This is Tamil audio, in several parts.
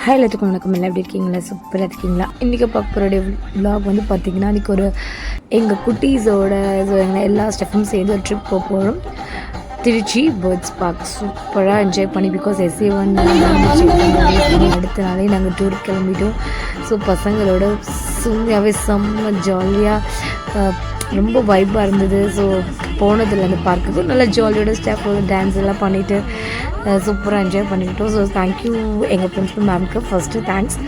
ஹாய் எல்லாத்துக்கும் வணக்கம். எல்லாம் எப்படி இருக்கீங்களா? சூப்பராக இருக்கீங்களா? இன்றைக்கி பார்க்குறோடைய விலாக் வந்து பார்த்திங்கன்னா இன்றைக்கி ஒரு எங்கள் குட்டீஸோட எல்லா ஸ்டெஃப்பும் சேர்ந்து ஒரு ட்ரிப் போக போகிறோம். திருச்சி பேர்ட்ஸ் பார்க் சூப்பராக என்ஜாய் பண்ணி பிகாஸ் SA1 அடுத்த நாளே நாங்கள் டூர் கிளம்பிட்டோம். ஸோ பசங்களோட சும்மையாகவே செம்ம ஜாலியாக ரொம்ப வைப்பாக இருந்தது. ஸோ போனதில்லை அந்த பார்க்குக்கு நல்லா ஜாலியோட ஸ்டாஃபோட டான்ஸ் எல்லாம் பண்ணிவிட்டு சூப்பராக என்ஜாய் பண்ணிக்கிட்டோம். ஸோ தேங்க்யூ எங்கள் பிரின்சிபல் மேம்க்கு ஃபஸ்ட்டு தேங்க்ஸ்.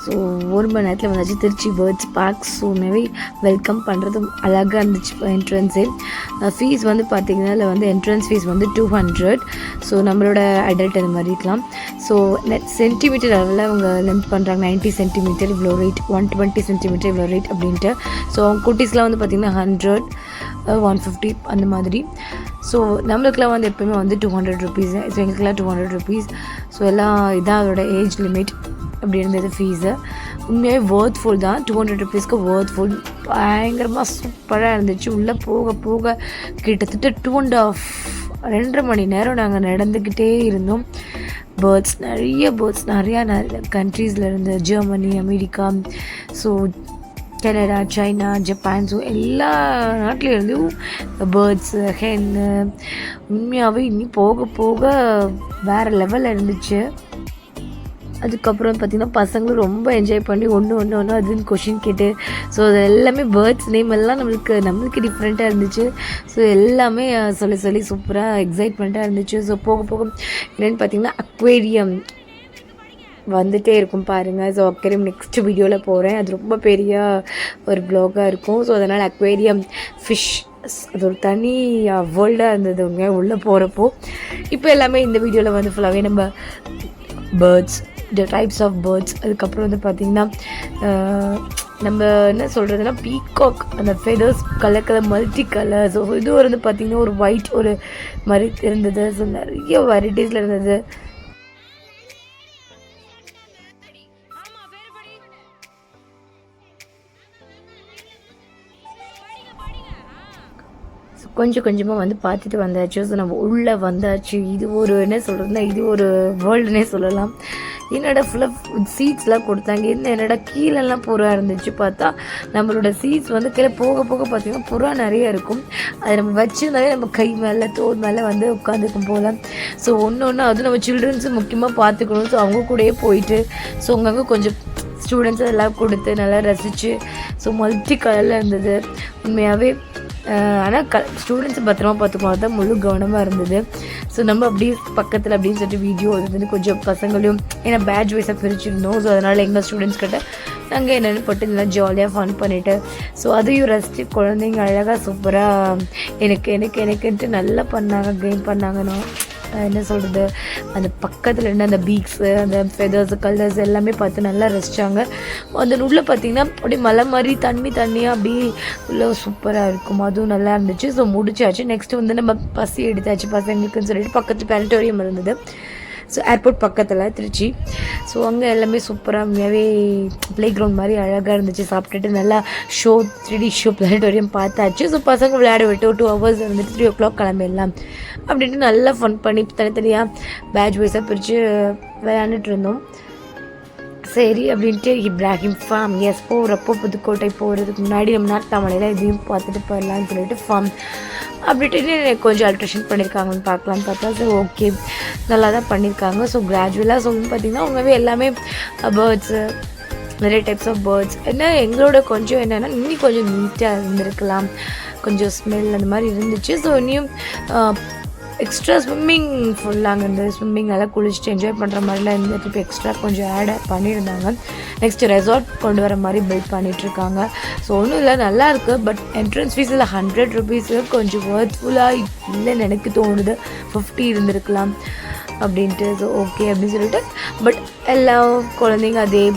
ஸோ 1 மணி நேரத்தில் வந்தாச்சு Trichy birds park. So maybe welcome பண்ணுறது அழகாக இருந்துச்சு என்ட்ரன்ஸே. ஃபீஸ் வந்து பார்த்திங்கன்னா அதில் வந்து என்ட்ரன்ஸ் ஃபீஸ் வந்து 200. ஸோ நம்மளோட அடல்ட் அந்த மாதிரி இருக்கலாம். ஸோ சென்டிமீட்டர் அளவில் அவங்க லென்த் பண்ணுறாங்க. 90 சென்டிமீட்டர் இவ்வளோ ரேட், 120 சென்டிமீட்டர் இவ்வளோ ரேட் அப்படின்ட்டு. ஸோ அவங்க குட்டீஸ்லாம் வந்து பார்த்திங்கன்னா 100, 150 அந்த மாதிரி. ஸோ நம்மளுக்குலாம் வந்து எப்போயுமே வந்து 200 ருபீஸ். ஸோ எங்களுக்குலாம் 200 ருபீஸ். ஸோ எல்லாம் இதான் அதோட ஏஜ் லிமிட் அப்படி இருந்தது ஃபீஸு. உண்மையாகவே வேர்த்ஃபுல் தான். 200 ருபீஸ்க்கு வேர்த்ஃபுல். பயங்கரமாக சூப்பராக இருந்துச்சு. உள்ளே போக போக கிட்டத்தட்ட 2.5 மணி நேரம் நாங்கள் நடந்துக்கிட்டே இருந்தோம். பேர்ட்ஸ் நிறையா கண்ட்ரீஸில் இருந்து, Germany, America, so Canada, China, Japan, so எல்லா நாட்டில் இருந்தும் பேர்ட்ஸு, ஹென்னு. உண்மையாகவே இன்னும் போக போக வேறு லெவலில் இருந்துச்சு. அதுக்கப்புறம் பார்த்திங்கன்னா பசங்களும் ரொம்ப என்ஜாய் பண்ணி ஒன்று அதுன்னு கொஷின் கேட்டு, ஸோ அது எல்லாமே பேர்ட்ஸ் நேம் எல்லாம் நம்மளுக்கு டிஃப்ரெண்ட்டாக இருந்துச்சு. ஸோ எல்லாமே சொல்லி சூப்பராக எக்ஸைட்மெண்ட்டாக இருந்துச்சு. ஸோ போக போக என்னென்னு பார்த்திங்கன்னா அக்வேரியம் வந்துகிட்டே இருக்கும் பாருங்கள். ஸோ அக்வேரியம் நெக்ஸ்ட் வீடியோவில் போகிறேன். அது ரொம்ப பெரிய ஒரு வ்ளாகாக இருக்கும். ஸோ அதனால் அக்வேரியம் ஃபிஷ் அது ஒரு தனி வேர்ல்டாக இருந்ததுங்க உள்ளே போகிறப்போ. இப்போ எல்லாமே இந்த வீடியோவில் வந்து ஃபுல்லாகவே நம்ம birds, the types of birds, அதுக்கப்புறம் வந்து பார்த்திங்கன்னா நம்ம என்ன சொல்கிறதுனா பீகாக், அந்த feathers colour multi colour. So இது வந்து பார்த்திங்கன்னா ஒரு ஒயிட் ஒரு மாதிரி இருந்தது. ஸோ நிறைய வெரைட்டிஸில் இருந்தது. கொஞ்சம் கொஞ்சமாக வந்து பார்த்துட்டு வந்தாச்சு. ஸோ நம்ம உள்ளே வந்தாச்சு. இது ஒரு என்ன சொல்கிறதுனா இது ஒரு வேர்ல்டுனே சொல்லலாம். என்னோட ஃபுல்லாக சீட்ஸ்லாம் கொடுத்தாங்க. என்னோட கீழெல்லாம் புறா இருந்துச்சு. பார்த்தா நம்மளோட சீட்ஸ் வந்து கீழே போக போக பார்த்திங்கன்னா புறா நிறைய இருக்கும். அதை நம்ம வச்சுருந்தாலே நம்ம கை மேலே தோல் மேலே வந்து உட்காந்துக்கும் போல். ஸோ ஒன்று அதுவும் நம்ம சில்ட்ரன்ஸு முக்கியமாக பார்த்துக்கணும். ஸோ அவங்க கூடயே போயிட்டு ஸோ அங்கங்கே கொஞ்சம் ஸ்டூடெண்ட்ஸ் எல்லாம் கொடுத்து நல்லா ரசித்து, ஸோ மல்டி கலரில் இருந்தது உண்மையாகவே. ஆனால் ஸ்டூடெண்ட்ஸை பத்திரமா பார்த்துக்கணும், தான் முழு கவனமாக இருந்தது. ஸோ நம்ம அப்படியே பக்கத்தில் அப்படின்னு சொல்லிட்டு வீடியோ வந்து கொஞ்சம் பசங்களையும் ஏன்னா பேட்ச் வைஸாக பிரிச்சுருந்தோம். ஸோ அதனால் எங்கள் ஸ்டூடெண்ட்ஸ் கிட்ட நாங்கள் என்னென்னு போட்டு நல்லா ஜாலியாக ஃபன் பண்ணிவிட்டு ஸோ அதையும் ரசித்து குழந்தைங்க அழகாக சூப்பராக எனக்குன்ட்டு நல்லா பண்ணாங்க, கேம் பண்ணாங்கன்னு என்ன சொல்கிறது. அந்த பக்கத்தில் இருந்து அந்த பீக்ஸு, அந்த ஃபெதர்ஸு, கலர்ஸ் எல்லாமே பார்த்து நல்லா ரசித்தாங்க. அந்த உள்ளே பார்த்திங்கன்னா அப்படியே மலை மாதிரி தண்ணியாக அப்படியே உள்ளே சூப்பராக இருக்கும். அதுவும் நல்லா இருந்துச்சு. ஸோ முடிச்சாச்சு. நெக்ஸ்ட்டு வந்து நம்ம பசி எடுத்தாச்சு பசங்களுக்குன்னு சொல்லிட்டு பக்கத்து பிளானட்டோரியம் இருந்தது. ஸோ ஏர்போர்ட் பக்கத்தில் திருச்சி. ஸோ அங்கே எல்லாமே சூப்பராக உண்மையாகவே ப்ளே கிரவுண்ட் மாதிரி அழகாக இருந்துச்சு. சாப்பிட்டுட்டு நல்லா 3D ஷோ பிளானட்டோரியம் பார்த்தாச்சு. ஸோ பசங்க விளையாட விட்டு 2 ஹவர்ஸ் இருந்துட்டு 3 o'clock கிளம்பிடலாம் அப்படின்ட்டு நல்லா ஃபன் பண்ணி தனித்தனியாக பேட்ச் வைஸாக பிரித்து விளையாண்டுட்டு இருந்தோம். சரி அப்படின்ட்டு இப்ராஹிம் ஃபார்ம் போகிறப்போ புதுக்கோட்டை போகிறதுக்கு முன்னாடி நம்ம நாட்டாமலையில் இதையும் பார்த்துட்டு போயிடலான்னு சொல்லிட்டு ஃபார்ம் அப்படின்ட்டு எனக்கு கொஞ்சம் அல்ட்ரேஷன் பண்ணியிருக்காங்கன்னு பார்க்கலான்னு பார்த்தா. ஸோ ஓகே நல்லா தான் பண்ணியிருக்காங்க. ஸோ கிராஜுவலாக சொல்லணும்னு பார்த்திங்கன்னா அவங்கவே எல்லாமே பேர்ட்ஸு, நிறைய டைப்ஸ் ஆஃப் பேர்ட்ஸ். என்ன எங்களோட கொஞ்சம் என்னென்னா இன்னும் கொஞ்சம் நீட்டாக இருந்திருக்கலாம், கொஞ்சம் ஸ்மெல் அந்த மாதிரி இருந்துச்சு. ஸோ இன்னும் எக்ஸ்ட்ரா ஸ்விம்மிங் ஃபுல்லாக அங்கே ஸ்விம்மிங் நல்லா குளிச்சுட்டு என்ஜாய் பண்ணுற மாதிரிலாம் இந்த ட்ரிப் எக்ஸ்ட்ரா கொஞ்சம் ஆட் பண்ணியிருந்தாங்க. நெக்ஸ்ட்டு ரெசார்ட் கொண்டு வர மாதிரி பில்ட் பண்ணிகிட்ருக்காங்க. ஸோ ஒன்றும் இல்லை, நல்லாயிருக்கு. பட் என்ட்ரன்ஸ் ஃபீஸில் 100 ருபீஸு கொஞ்சம் ஒர்த்ஃபுல்லாக இல்லைன்னு எனக்கு தோணுது. 50 இருந்திருக்கலாம் அப்படின்ட்டு. ஸோ ஓகே அப்படின்னு சொல்லிட்டு பட் எல்லா குழந்தைங்க அதே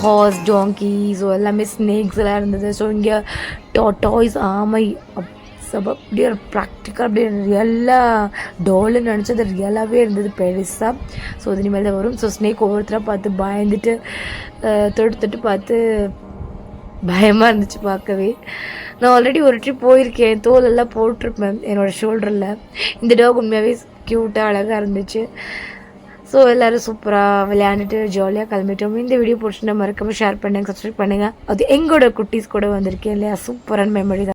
ஹார்ஸ், டாங்கி, ஸோ எல்லாமே ஸ்னேக்ஸ் எல்லாம் இருந்தது. ஸோ இங்கே டாய்ஸ், ஆமை அப்படியே ஒரு ப்ராக்டிக்கல் அப்படியே ரியலாக டோலுன்னு நினச்சது ரியலாகவே இருந்தது பெருசாக. ஸோ அது இனிமேல் தான் வரும். ஸோ ஸ்னேக் ஒவ்வொருத்தராக பார்த்து பயந்துட்டு தொட்டு பார்த்து பயமாக இருந்துச்சு பார்க்கவே. நான் ஆல்ரெடி ஒரு ட்ரிப் போயிருக்கேன், தோலெல்லாம் போட்டிருப்பேன் என்னோடய ஷோல்டரில். இந்த டாக் உண்மையாகவே க்யூட்டாக அழகாக இருந்துச்சு. ஸோ எல்லோரும் சூப்பராக விளையாண்டுட்டு ஜாலியாக கிளம்பிட்டோம். இந்த வீடியோ பிடிச்சிருந்தா மறக்காமல் ஷேர் பண்ணுங்கள், சப்ஸ்கிரைப் பண்ணுங்கள். அது எங்களோட குட்டீஸ் கூட வந்திருக்கேன் இல்லையா, சூப்பரான மெமரி தான்.